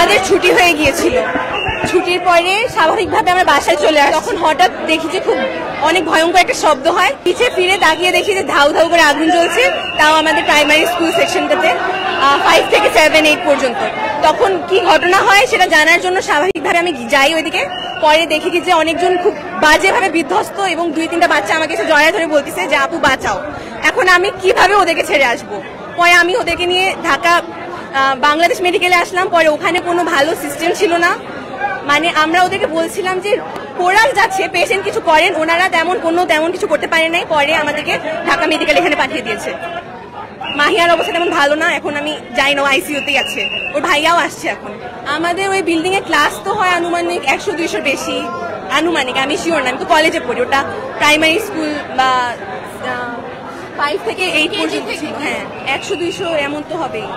আমাদের ছুটি হয়ে গিয়েছিল। ছুটির পরে স্বাভাবিকভাবে আমরা বাসায় চলে আসি। তখন হঠাৎ দেখি যে খুব অনেক ভয়ঙ্কর একটা শব্দ হয়। পিছে ফিরে তাকিয়ে দেখি যে ধাউ ধাউ করে আগুন জ্বলছে, তাও আমাদের প্রাইমারি স্কুল সেকশনটাতে 5 থেকে 7, 8 পর্যন্ত। তখন কি ঘটনা হয় সেটা জানার জন্য স্বাভাবিকভাবে আমি যাই ওইদিকে। পরে দেখি কি যে অনেকজন খুব বাজেভাবে বিধ্বস্ত এবং 2-3টা বাচ্চা আমাকে এসে জড়ায় ধরে বলতেছে যে আপু বাঁচাও। এখন আমি কিভাবে ওদেরকে ছেড়ে আসবো? পরে আমি ওদেরকে নিয়ে ঢাকা বাংলাদেশ মেডিকেলে আসলাম। পরে ওখানে কোনো ভালো সিস্টেম ছিল না, মানে আমরা ওদেরকে বলছিলাম যে কোরাল যাচ্ছে, পেশেন্ট কিছু করেন, ওনারা তেমন কিছু করতে পারে নাই। পরে আমাদেরকে ঢাকা মেডিকেল এখানে পাঠিয়ে দিয়েছে। মাহিয়ার অবস্থা তেমন ভালো না, এখন আমি যাই না, আইসিইউতেই আছে, ওর ভাইয়াও আসছে এখন। আমাদের ওই বিল্ডিং এ ক্লাস তো হয় আনুমানিক 100-200 বেশি, আনুমানিক, আমি শিওর না, আমি তো কলেজে পড়ি। ওটা প্রাইমারি স্কুল বা 5 থেকে 8 পর্যন্ত ছিল। হ্যাঁ, 100-200 এমন তো হবেই।